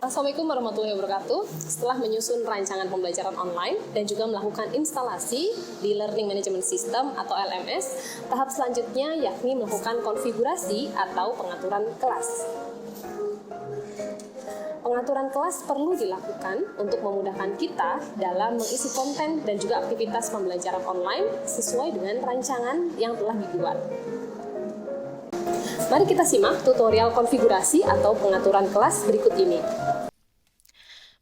Assalamualaikum warahmatullahi wabarakatuh. Setelah menyusun rancangan pembelajaran online dan juga melakukan instalasi di Learning Management System atau LMS, tahap selanjutnya yakni melakukan konfigurasi atau pengaturan kelas. Pengaturan kelas perlu dilakukan untuk memudahkan kita dalam mengisi konten dan juga aktivitas pembelajaran online sesuai dengan rancangan yang telah dibuat. Mari kita simak tutorial konfigurasi atau pengaturan kelas berikut ini.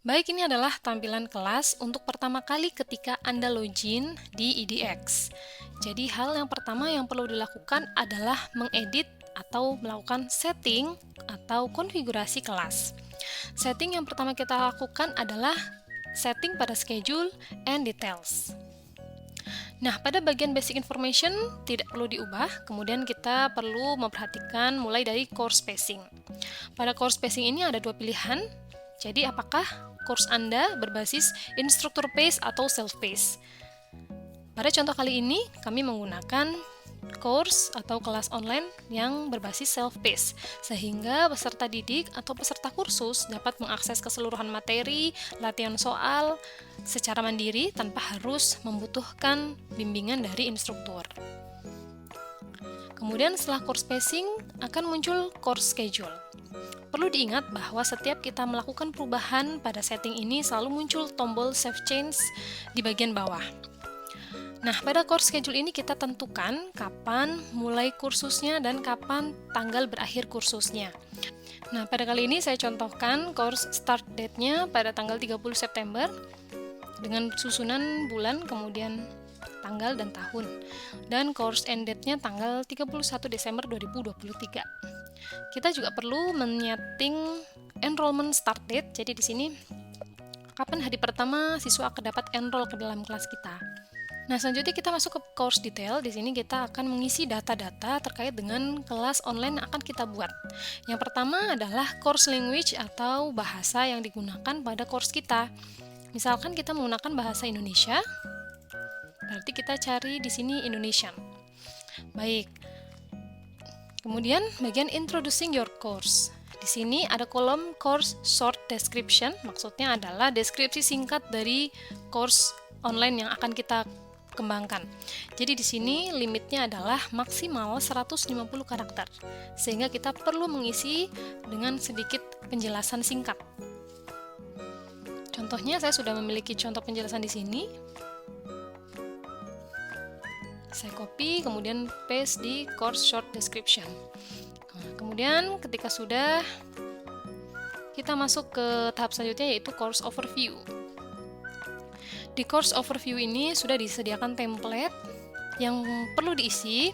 Baik, ini adalah tampilan kelas untuk pertama kali ketika Anda login di EDX. Jadi hal yang pertama yang perlu dilakukan adalah mengedit atau melakukan setting atau konfigurasi kelas. Setting yang pertama kita lakukan adalah setting pada schedule and details. Nah, pada bagian basic information tidak perlu diubah, kemudian kita perlu memperhatikan mulai dari course spacing. Pada course spacing ini ada dua pilihan, jadi apakah course Anda berbasis instructor pace atau self-pace. Pada contoh kali ini, kami menggunakan course atau kelas online yang berbasis self-pace, sehingga peserta didik atau peserta kursus dapat mengakses keseluruhan materi, latihan soal secara mandiri tanpa harus membutuhkan bimbingan dari instruktur. Kemudian setelah course spacing akan muncul course schedule. Perlu diingat bahwa setiap kita melakukan perubahan pada setting ini selalu muncul tombol save change di bagian bawah. Nah, pada course schedule ini kita tentukan kapan mulai kursusnya dan kapan tanggal berakhir kursusnya. Nah, pada kali ini saya contohkan course start date-nya pada tanggal 30 September dengan susunan bulan, kemudian tanggal dan tahun. Dan course end date-nya tanggal 31 Desember 2023. Kita juga perlu menyeting enrollment start date. Jadi di sini kapan hari pertama siswa akan dapat enroll ke dalam kelas kita. Nah, selanjutnya kita masuk ke course detail. Di sini kita akan mengisi data-data terkait dengan kelas online yang akan kita buat. Yang pertama adalah course language atau bahasa yang digunakan pada course kita. Misalkan kita menggunakan bahasa Indonesia, berarti kita cari di sini Indonesian. Baik. Kemudian bagian introducing your course. Di sini ada kolom course short description, maksudnya adalah deskripsi singkat dari course online yang akan kita kembangkan. Jadi di sini limitnya adalah maksimal 150 karakter. Sehingga kita perlu mengisi dengan sedikit penjelasan singkat. Contohnya saya sudah memiliki contoh penjelasan di sini. Saya copy kemudian paste di course short description. Nah, kemudian ketika sudah, kita masuk ke tahap selanjutnya yaitu course overview. Di course overview ini sudah disediakan template yang perlu diisi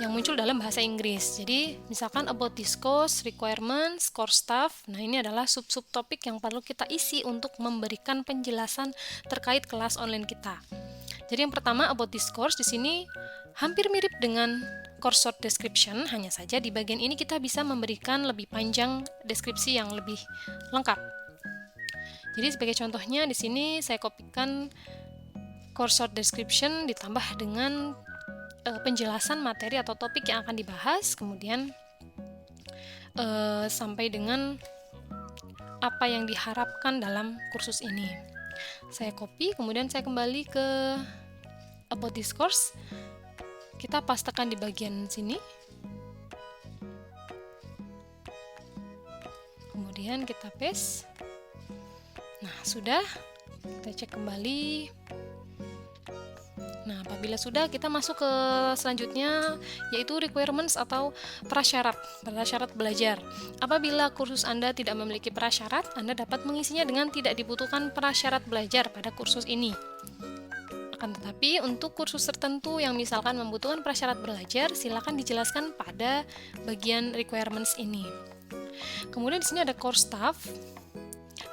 yang muncul dalam bahasa Inggris. Jadi, misalkan about this course, requirements, course staff. Nah, ini adalah sub-sub topik yang perlu kita isi untuk memberikan penjelasan terkait kelas online kita. Jadi, yang pertama about this course di sini hampir mirip dengan course short description, hanya saja di bagian ini kita bisa memberikan lebih panjang deskripsi yang lebih lengkap. Jadi sebagai contohnya di sini saya kopikan course short description ditambah dengan penjelasan materi atau topik yang akan dibahas, kemudian sampai dengan apa yang diharapkan dalam kursus ini. Saya copy, kemudian saya kembali ke about this course. Kita pastekan di bagian sini. Kemudian kita paste. Nah, sudah, kita cek kembali. Nah, apabila sudah, kita masuk ke selanjutnya, yaitu requirements atau prasyarat belajar. Apabila kursus Anda tidak memiliki prasyarat, Anda dapat mengisinya dengan tidak dibutuhkan prasyarat belajar pada kursus ini. Akan tetapi, untuk kursus tertentu yang misalkan membutuhkan prasyarat belajar, silakan dijelaskan pada bagian requirements ini. Kemudian di sini ada course staff.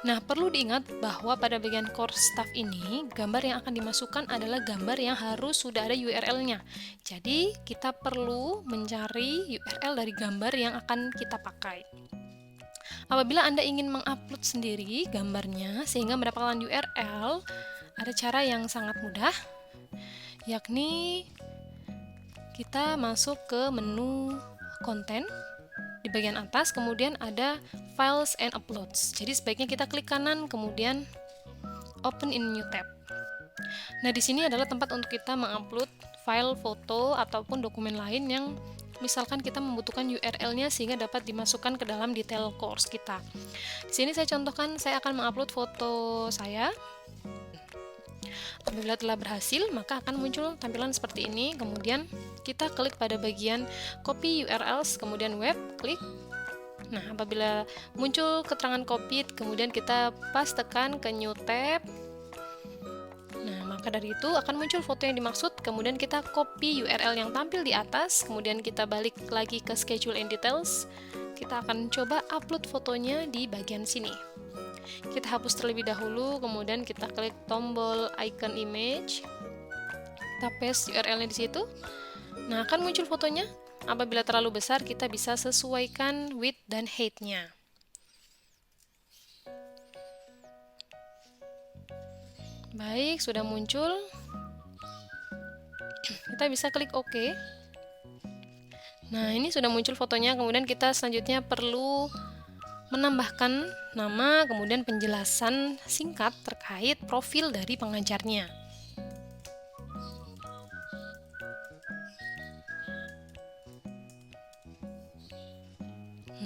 Nah, perlu diingat bahwa pada bagian course staff ini, gambar yang akan dimasukkan adalah gambar yang harus sudah ada URL-nya. Jadi, kita perlu mencari URL dari gambar yang akan kita pakai. Apabila Anda ingin mengupload sendiri gambarnya sehingga mendapatkan URL, ada cara yang sangat mudah, yakni kita masuk ke menu konten. Di bagian atas kemudian ada Files and Uploads. Jadi sebaiknya kita klik kanan kemudian Open in New Tab. Nah, di sini adalah tempat untuk kita mengupload file foto ataupun dokumen lain yang misalkan kita membutuhkan URL-nya sehingga dapat dimasukkan ke dalam detail course kita. Di sini saya contohkan, saya akan mengupload foto saya. Apabila telah berhasil, maka akan muncul tampilan seperti ini. Kemudian kita klik pada bagian copy URLs, kemudian web, klik. Nah, apabila muncul keterangan copied, kemudian kita pastekan ke new tab. Nah, maka dari itu akan muncul foto yang dimaksud, kemudian kita copy URL yang tampil di atas, kemudian kita balik lagi ke schedule and details. Kita akan coba upload fotonya di bagian sini. Kita hapus terlebih dahulu, kemudian kita klik tombol icon image. Kita paste URL-nya di situ. Nah, akan muncul fotonya. Apabila terlalu besar, kita bisa sesuaikan width dan height-nya. Baik, sudah muncul. Kita bisa klik OK. Nah, ini sudah muncul fotonya. Kemudian kita selanjutnya perlu menambahkan nama, kemudian penjelasan singkat terkait profil dari pengajarnya.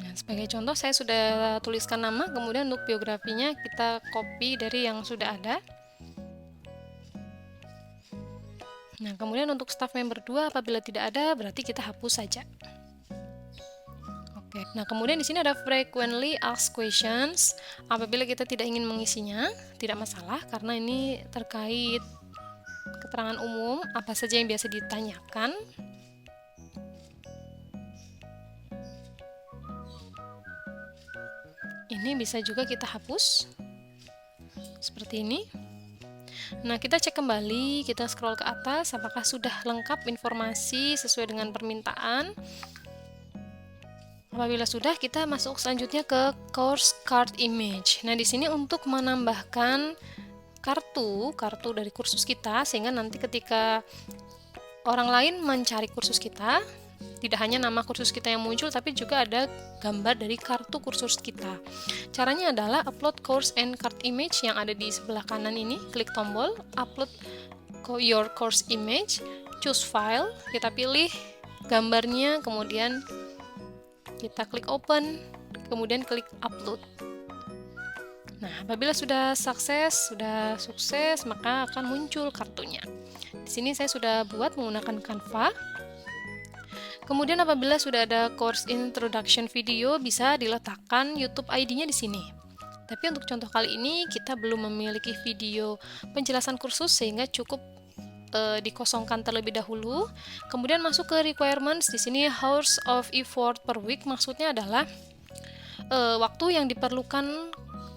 Nah, sebagai contoh saya sudah tuliskan nama, kemudian untuk biografinya kita copy dari yang sudah ada. Nah, kemudian untuk staff member 2 apabila tidak ada berarti kita hapus saja. Oke. Nah, kemudian di sini ada frequently asked questions. Apabila kita tidak ingin mengisinya, tidak masalah karena ini terkait keterangan umum, apa saja yang biasa ditanyakan. Ini bisa juga kita hapus. Seperti ini. Nah, kita cek kembali, kita scroll ke atas apakah sudah lengkap informasi sesuai dengan permintaan. Apabila sudah, kita masuk selanjutnya ke course card image. Nah, di sini untuk menambahkan kartu dari kursus kita sehingga nanti ketika orang lain mencari kursus kita, tidak hanya nama kursus kita yang muncul tapi juga ada gambar dari kartu kursus kita. Caranya adalah upload course and card image yang ada di sebelah kanan ini. Klik tombol upload your course image, choose file, kita pilih gambarnya, kemudian kita klik open, kemudian klik upload. Nah, apabila sudah sukses, maka akan muncul kartunya. Di sini saya sudah buat menggunakan Canva. Kemudian apabila sudah ada course introduction video, bisa diletakkan YouTube ID-nya di sini. Tapi untuk contoh kali ini kita belum memiliki video penjelasan kursus sehingga cukup dikosongkan terlebih dahulu. Kemudian masuk ke requirements. Di sini hours of effort per week maksudnya adalah waktu yang diperlukan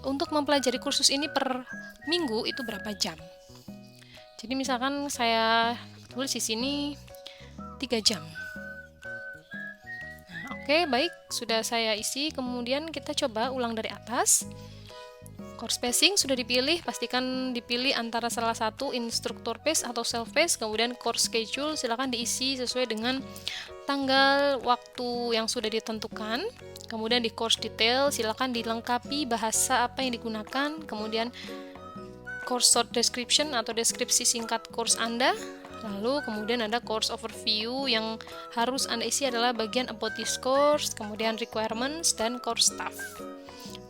untuk mempelajari kursus ini per minggu itu berapa jam. Jadi misalkan saya tulis di sini 3 jam. Nah, oke, baik, sudah saya isi. Kemudian kita coba ulang dari atas. Course spacing sudah dipilih, pastikan dipilih antara salah satu instruktur pace atau self pace. Kemudian course schedule silakan diisi sesuai dengan tanggal waktu yang sudah ditentukan. Kemudian di course detail silakan dilengkapi bahasa apa yang digunakan. Kemudian course short description atau deskripsi singkat course Anda. Lalu kemudian ada course overview yang harus Anda isi adalah bagian about this course, kemudian requirements dan course staff.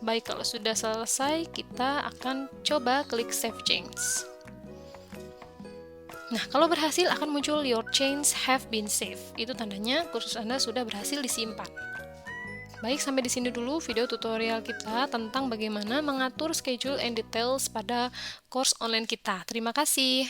Baik, kalau sudah selesai, kita akan coba klik Save Change. Nah, kalau berhasil akan muncul Your Changes have been saved. Itu tandanya kursus Anda sudah berhasil disimpan. Baik, sampai di sini dulu video tutorial kita tentang bagaimana mengatur schedule and details pada course online kita. Terima kasih.